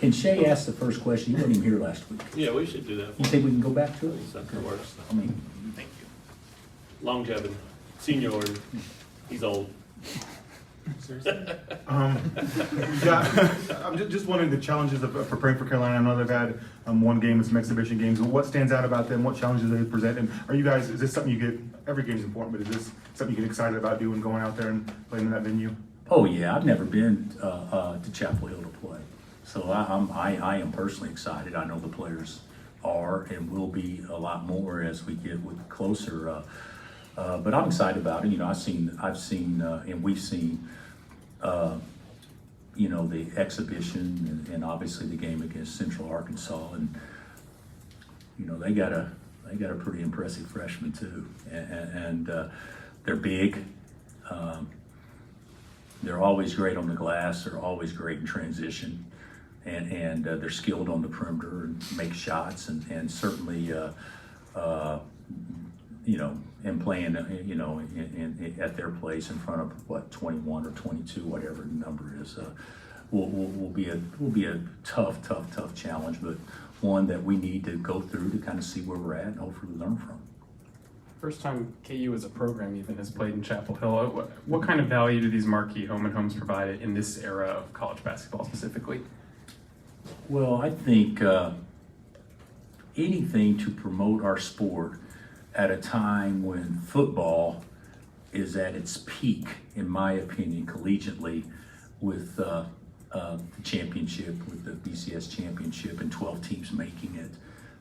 Can Shay ask the first question? You weren't even here last week. Yeah, we should do that. You think we can go back to it? That works. I mean, Thank you. Longevity, senior, he's old. Yeah, I'm just wondering the challenges of preparing for Carolina. I know they've had one game and some exhibition games. What stands out about them? What challenges they present? And are you guys, is this something you get, every game's important, but is this something you get excited about doing, going out there and playing in that venue? oh yeah, I've never been to Chapel Hill to play, so I am personally excited. I know the players are and will be a lot more as we get closer. But I'm excited about it. You know, I've seen, and we've seen, you know, the exhibition and obviously the game against Central Arkansas, and you know they got a pretty impressive freshman too, and they're big. They're always great on the glass. They're always great in transition, and they're skilled on the perimeter and make shots, and certainly, you know, and playing, you know, at their place in front of what 21 or 22, whatever the number is, will be a tough challenge, but one that we need to go through to kind of see where we're at and hopefully learn from. First time KU as a program even has played in Chapel Hill. What kind of value do these marquee home and homes provide in this era of college basketball specifically? Well, I think anything to promote our sport at a time when football is at its peak, in my opinion, collegiately, with the championship, with the BCS championship and 12 teams making it.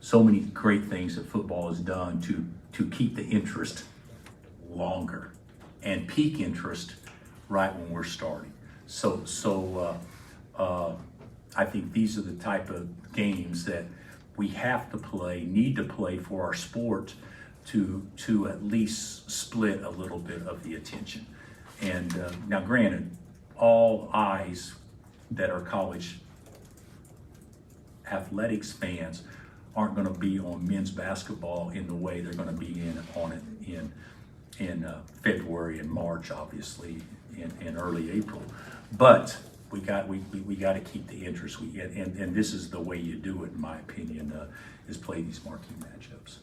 So many great things that football has done to keep the interest longer and peak interest right when we're starting. So I think these are the type of games that we have to play, need to play for our sport to at least split a little bit of the attention. And now granted, all eyes that are college athletics fans aren't going to be on men's basketball in the way they're going to be on it in February and March, obviously, in early April. But we got to keep the interest. And this is the way you do it, in my opinion, is play these marquee matchups.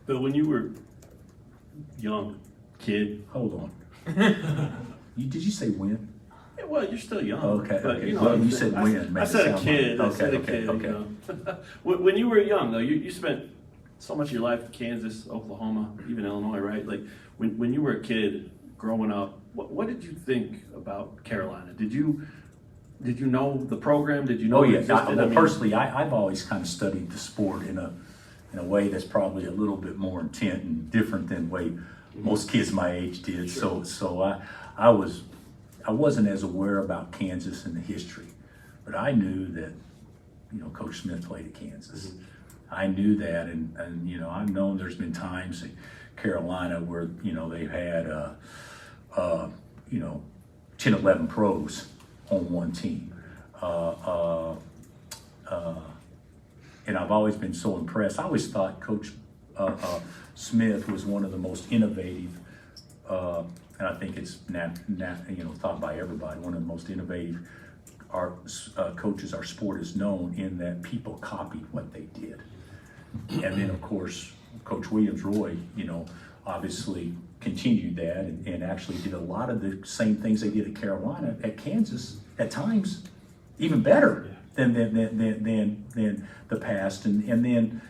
Bill, when you were young kid, Hold on. Did you say when? yeah, well, you're still young. Okay, but, okay. You know, Well, you said when. I said a kid. Okay, I said a okay, kid. okay. You know. When you were young, though, you spent so much of your life in Kansas, Oklahoma, even Illinois, right? Like when you were a kid growing up, what did you think about Carolina? Did you know the program? Did you know? Oh it yeah. existed? Well, personally, I've always kind of studied the sport in a way that's probably a little bit more intent and different than the way most kids my age did. Sure. So I wasn't as aware about Kansas and the history, but I knew that, you know, Coach Smith played at Kansas. Mm-hmm. I knew that, and you know, I've known there's been times in Carolina where, you know, they've had you know, 10, 11 pros on one team. And I've always been so impressed. I always thought Coach Smith was one of the most innovative, and I think it's you know, thought by everybody, one of the most innovative coaches our sport is known, in that people copied what they did. And then of course, Coach Williams-Roy, you know, obviously continued that and actually did a lot of the same things they did at Carolina, at Kansas, at times, even better than the past. And then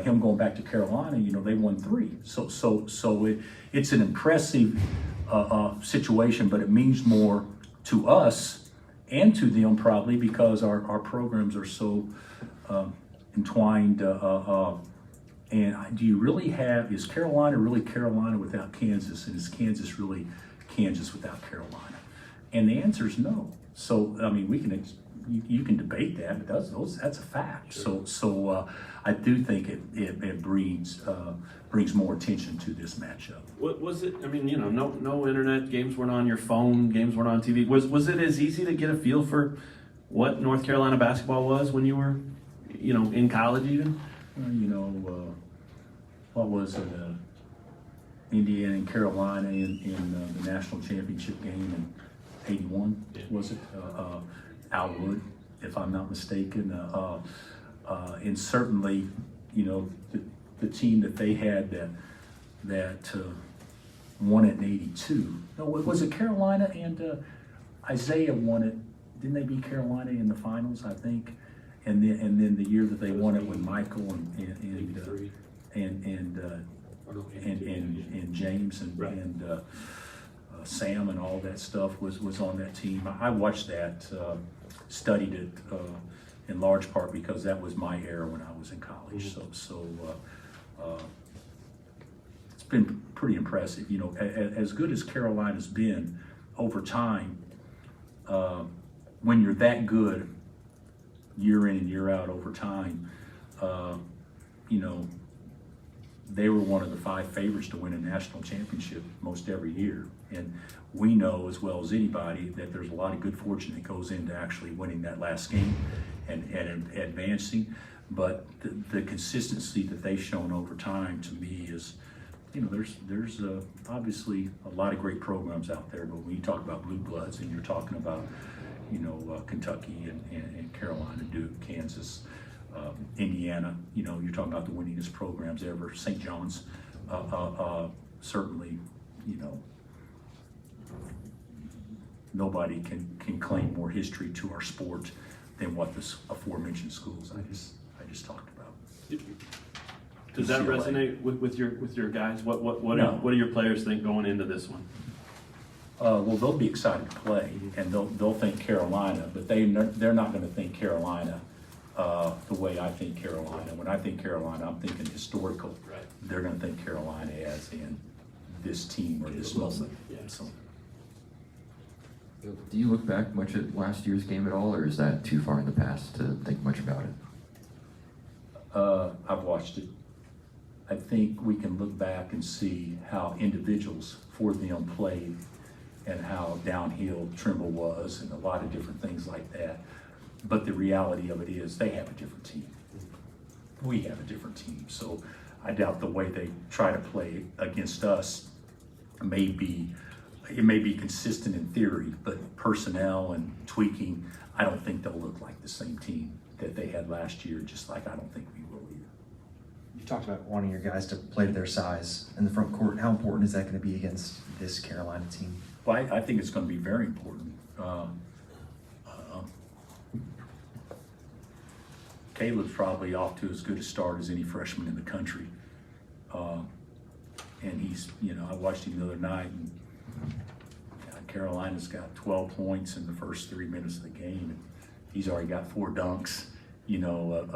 him going back to Carolina, you know, they won 3. So it's an impressive situation, but it means more to us and to them probably because our programs are so entwined. And do you really is Carolina really Carolina without Kansas? And is Kansas really Kansas without Carolina? And the answer is no. So, I mean, you can debate that, but that's a fact. Sure. So I do think it brings more attention to this matchup. What was it? I mean, you know, no internet, games weren't on your phone, games weren't on TV. Was it as easy to get a feel for what North Carolina basketball was when you were, you know, in college even? You know, what was it? Indiana and Carolina in the national championship game in '81, was it? Al Wood if I'm not mistaken. And certainly, you know, the team that they had that won it in '82. No, was it Carolina and Isaiah won it? Didn't they beat Carolina in the finals? I think. And then the year that they won it with Michael and James and Sam and all that stuff was on that team. I watched that, studied it in large part because that was my era when I was in college. So it's been pretty impressive. You know, as good as Carolina's been over time, when you're that good year in and year out over time, you know, they were one of the 5 favorites to win a national championship most every year. And we know as well as anybody that there's a lot of good fortune that goes into actually winning that last game and advancing. But the consistency that they've shown over time to me is, you know, there's obviously a lot of great programs out there, but when you talk about blue bloods and you're talking about, you know, Kentucky and Carolina, Duke, Kansas, Indiana, you know, you're talking about the winningest programs ever. St. John's, certainly, you know, nobody can claim more history to our sport than what this aforementioned schools I just talked about. Does that UCLA. resonate with your guys? What No. do your players think going into this one? Well, they'll be excited to play, and they'll think Carolina, but they're not going to think Carolina the way I think Carolina. When I think Carolina, I'm thinking historical. Right. They're going to think Carolina as in this team or this moment. Yeah. So, Do you look back much at last year's game at all, or is that too far in the past to think much about it? I've watched it. I think we can look back and see how individuals for them played and how downhill Trimble was and a lot of different things like that. But the reality of it is they have a different team. We have a different team. So I doubt the way they try to play against us may be consistent in theory, but personnel and tweaking, I don't think they'll look like the same team that they had last year, just like I don't think we will either. You talked about wanting your guys to play to their size in the front court. How important is that going to be against this Carolina team? Well, I think it's going to be very important. Caleb's probably off to as good a start as any freshman in the country. And he's, you know, I watched him the other night, and Carolina's got 12 points in the first 3 minutes of the game. And he's already got 4 dunks, you know,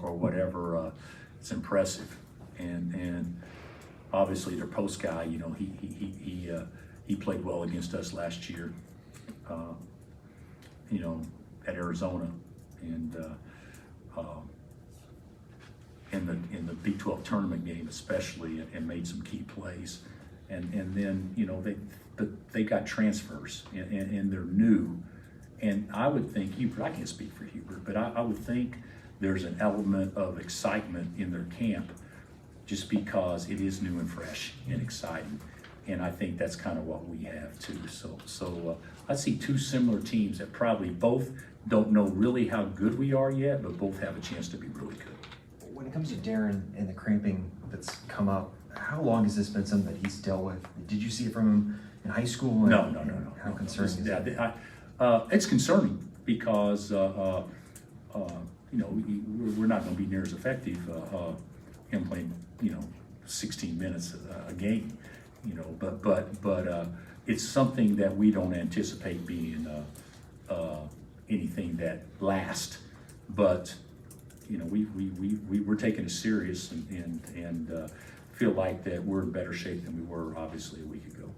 or whatever. It's impressive. And obviously their post guy, you know, he played well against us last year, you know, at Arizona, and in the Big 12 tournament game especially, and made some key plays. And then, you know, they got transfers and they're new. And I would think Hubert, I can't speak for Hubert, but I would think there's an element of excitement in their camp just because it is new and fresh and exciting. And I think that's kind of what we have too. So I see 2 similar teams that probably both don't know really how good we are yet, but both have a chance to be really good. When it comes to Darren and the cramping that's come up, how long has this been something that he's dealt with? Did you see it from him in high school? No. How concerning is it? It's concerning because, you know, we're not going to be near as effective, him playing, you know, 16 minutes a game, you know, but it's something that we don't anticipate being anything that lasts. But, you know, we're taking it serious and feel like that we're in better shape than we were obviously a week ago.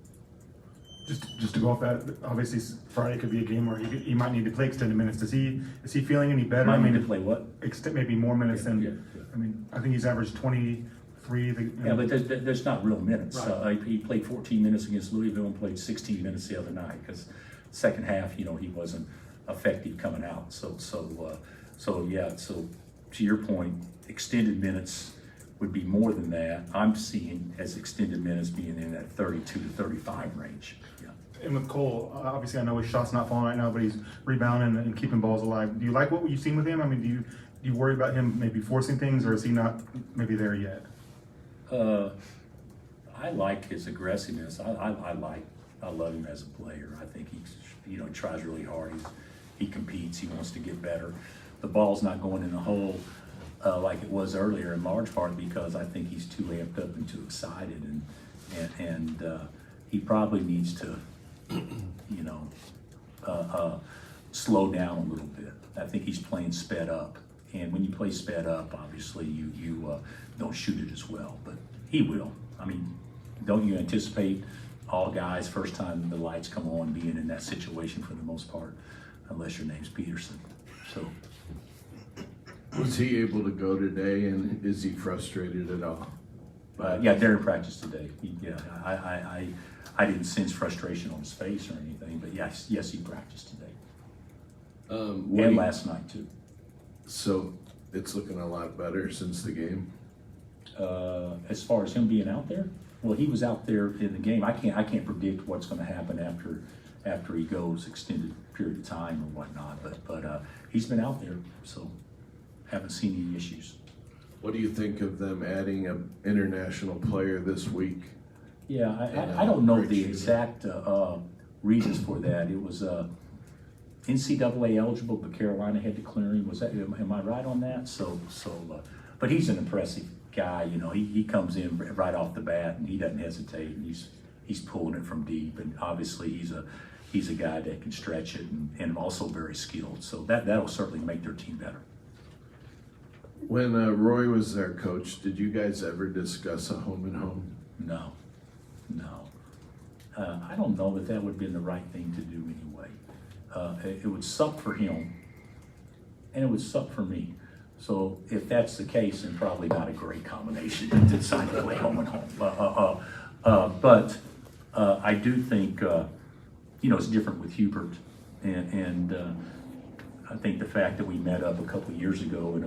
Just to go off that, obviously Friday could be a game where he might need to play extended minutes. Is he feeling any better? Might need to play what? Maybe more minutes than. Yeah. I mean, I think he's averaged 23. Yeah, but there's not real minutes. Right. He played 14 minutes against Louisville and played 16 minutes the other night because second half, you know, he wasn't effective coming out. So to your point, extended minutes would be more than that. I'm seeing as extended minutes being in that 32 to 35 range. Yeah. And with Cole, obviously I know his shot's not falling right now, but he's rebounding and keeping balls alive. Do you like what you've seen with him? I mean, do you worry about him maybe forcing things, or is he not maybe there yet? I like his aggressiveness. I love him as a player. I think he tries really hard. He competes. He wants to get better. The ball's not going in the hole like it was earlier, in large part because I think he's too amped up and too excited, and he probably needs to, slow down a little bit. I think he's playing sped up, and when you play sped up, obviously you don't shoot it as well. But he will. I mean, don't you anticipate all guys first time the lights come on being in that situation for the most part, unless your name's Peterson. So. Was he able to go today, and is he frustrated at all? Yeah, during practice today. I didn't sense frustration on his face or anything, but yes, he practiced today and last night too. So it's looking a lot better since the game. As far as him being out there, well, he was out there in the game. I can't predict what's going to happen after he goes extended period of time or whatnot. But he's been out there, so haven't seen any issues. What do you think of them adding an international player this week? Yeah, I don't know the exact reasons for that. It was NCAA eligible, but Carolina had to clear him. Am I right on that? But he's an impressive guy. He comes in right off the bat and he doesn't hesitate, and he's pulling it from deep. And obviously he's a guy that can stretch it and also very skilled. So that'll certainly make their team better. When Roy was their coach, did you guys ever discuss a home and home? No. I don't know that would have been the right thing to do anyway. It would suck for him, and it would suck for me. So if that's the case, then probably not a great combination to decide to play home and home. But I do think, it's different with Hubert, and I think the fact that we met up a couple of years ago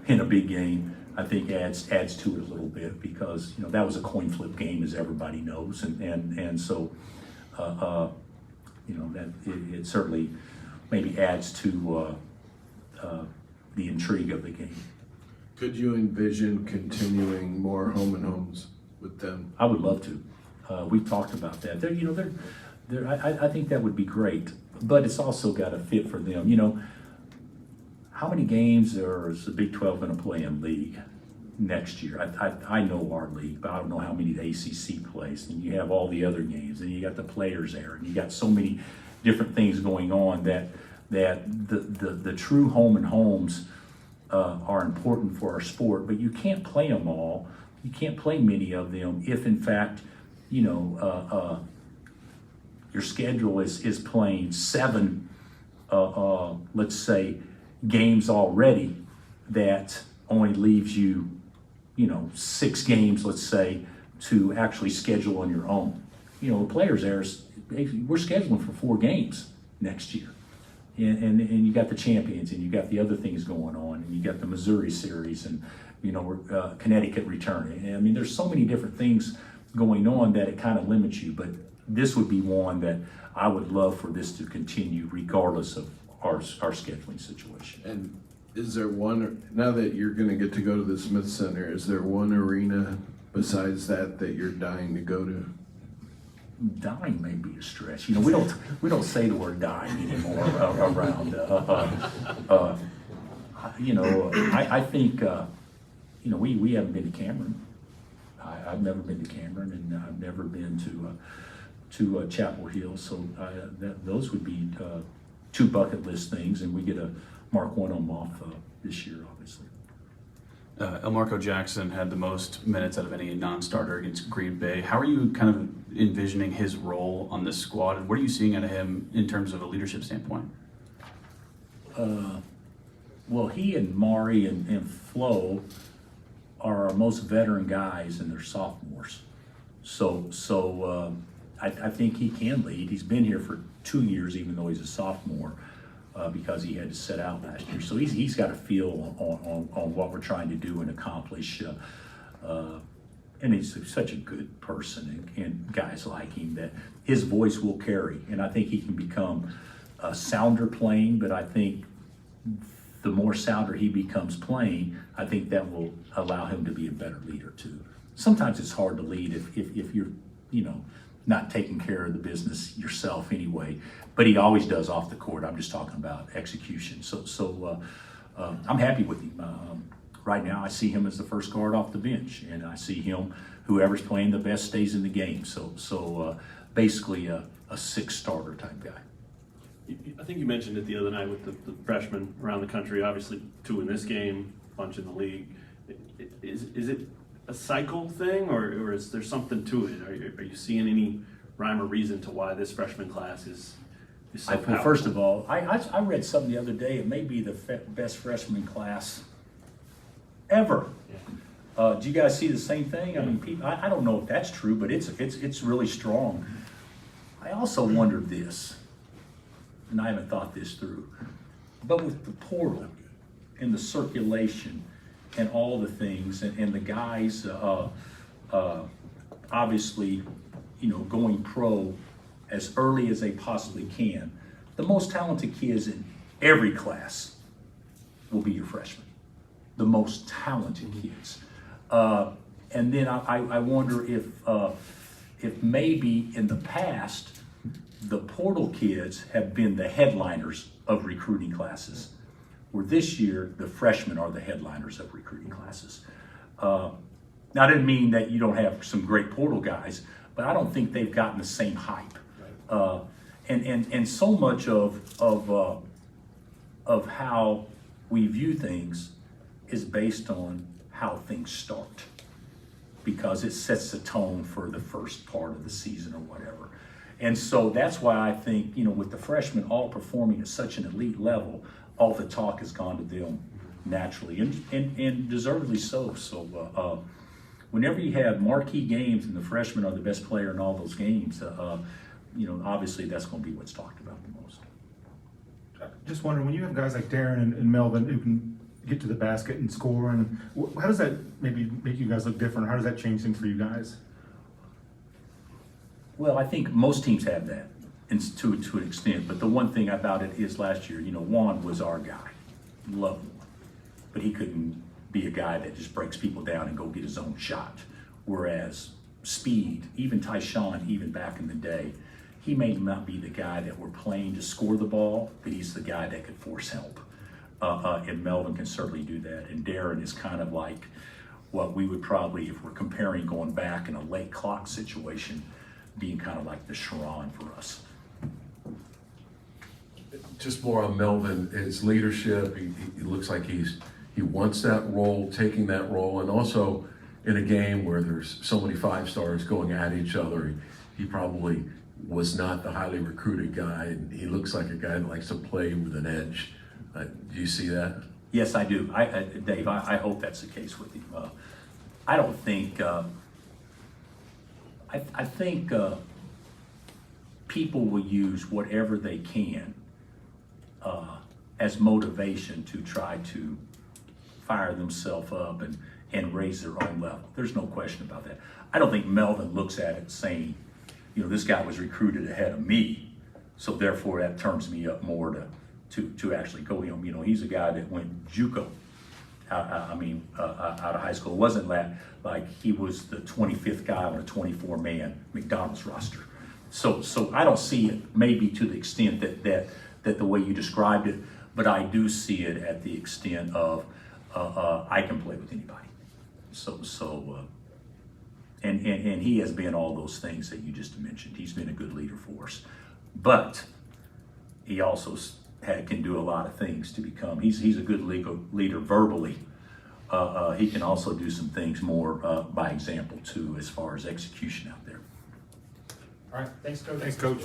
in a big game, I think adds to it a little bit, because that was a coin flip game, as everybody knows, and so that it certainly maybe adds to the intrigue of the game. Could you envision continuing more home and homes with them? I would love to. We've talked about that. I think that would be great, but it's also got to fit for them. How many games is the Big 12 going to play in league next year? I know our league, but I don't know how many the ACC plays. And you have all the other games, and you got the players there, and you got so many different things going on that the true home and homes are important for our sport. But you can't play them all. You can't play many of them if, in fact, your schedule is playing 7, let's say, games already, that only leaves you, 6 games, let's say, to actually schedule on your own. The players there, we're scheduling for 4 games next year. And you got the champions, and you got the other things going on, and you got the Missouri series, and, Connecticut returning. I mean, there's so many different things going on that it kind of limits you, but this would be one that I would love for this to continue regardless of our scheduling situation. And is there one, now that you're going to get to go to the Smith Center, is there one arena besides that you're dying to go to? Dying may be a stretch. We don't say the word dying anymore around. I think we haven't been to Cameron. I've never been to Cameron, and I've never been to Chapel Hill. So those would be 2 bucket list things, and we get to mark one of them off this year, obviously. Elmarco Jackson had the most minutes out of any non-starter against Green Bay. How are you kind of envisioning his role on this squad, and what are you seeing out of him in terms of a leadership standpoint? Well, he and Mari and Flo are our most veteran guys, and they're sophomores. So I think he can lead. He's been here for 2 years, even though he's a sophomore, because he had to sit out last year. So he's got a feel on what we're trying to do and accomplish. and he's such a good person, and guys like him, that his voice will carry. And I think he can become a sounder playing, but I think the more sounder he becomes playing, I think that will allow him to be a better leader too. Sometimes it's hard to lead if you're, not taking care of the business yourself anyway, but he always does off the court. I'm just talking about execution. So I'm happy with him. Right now, I see him as the first guard off the bench, and I see him, whoever's playing the best stays in the game. So basically a six starter type guy. I think you mentioned it the other night with the freshmen around the country, obviously 2 in this game, a bunch in the league. Is it a cycle thing, or is there something to it? Are you seeing any rhyme or reason to why this freshman class is so Well, powerful? first of all, I read something the other day. It may be the best freshman class ever. Do you guys see the same thing? I mean, people, I don't know if that's true, but it's really strong. I also wondered this, and I haven't thought this through, but with the portal and the circulation and all the things, and the guys obviously, going pro as early as they possibly can, the most talented kids in every class will be your freshmen. The most talented kids. And then I wonder if maybe in the past, the portal kids have been the headliners of recruiting classes, where this year, the freshmen are the headliners of recruiting classes. Now, I didn't mean that you don't have some great portal guys, but I don't think they've gotten the same hype. And so much of how we view things is based on how things start, because it sets the tone for the first part of the season or whatever. And so that's why I think, with the freshmen all performing at such an elite level, all the talk has gone to them naturally, and deservedly so. So whenever you have marquee games and the freshmen are the best player in all those games, obviously that's going to be what's talked about the most. Just wondering, when you have guys like Darren and Melvin who can get to the basket and score, and how does that maybe make you guys look different? How does that change things for you guys? Well, I think most teams have that, and to an extent. But the one thing about it is last year, Juan was our guy. Loved Juan. But he couldn't be a guy that just breaks people down and go get his own shot. Whereas speed, even Tyshawn, even back in the day, he may not be the guy that we're playing to score the ball, but he's the guy that could force help. And Melvin can certainly do that. And Darren is kind of like what we would probably, if we're comparing going back in a late clock situation, being kind of like the Sharon for us. Just more on Melvin, his leadership. He looks like he wants that role, taking that role, and also in a game where there's so many 5-stars going at each other, he probably was not the highly recruited guy, and he looks like a guy that likes to play with an edge. Do you see that? Yes, I do. Dave, I hope that's the case with him. I don't think, I think people will use whatever they can as motivation to try to fire themselves up and raise their own level. There's no question about that. I don't think Melvin looks at it saying, this guy was recruited ahead of me, so therefore that turns me up more to actually go him. He's a guy that went JUCO. Out of high school. It wasn't like he was the 25th guy on a 24-man McDonald's roster. So I don't see it maybe to the extent that the way you described it, but I do see it at the extent of I can play with anybody. And he has been all those things that you just mentioned. He's been a good leader for us, but he also can do a lot of things to become. He's a good leader verbally. He can also do some things more by example too, as far as execution out there. All right, thanks, Coach. Thanks, Coach.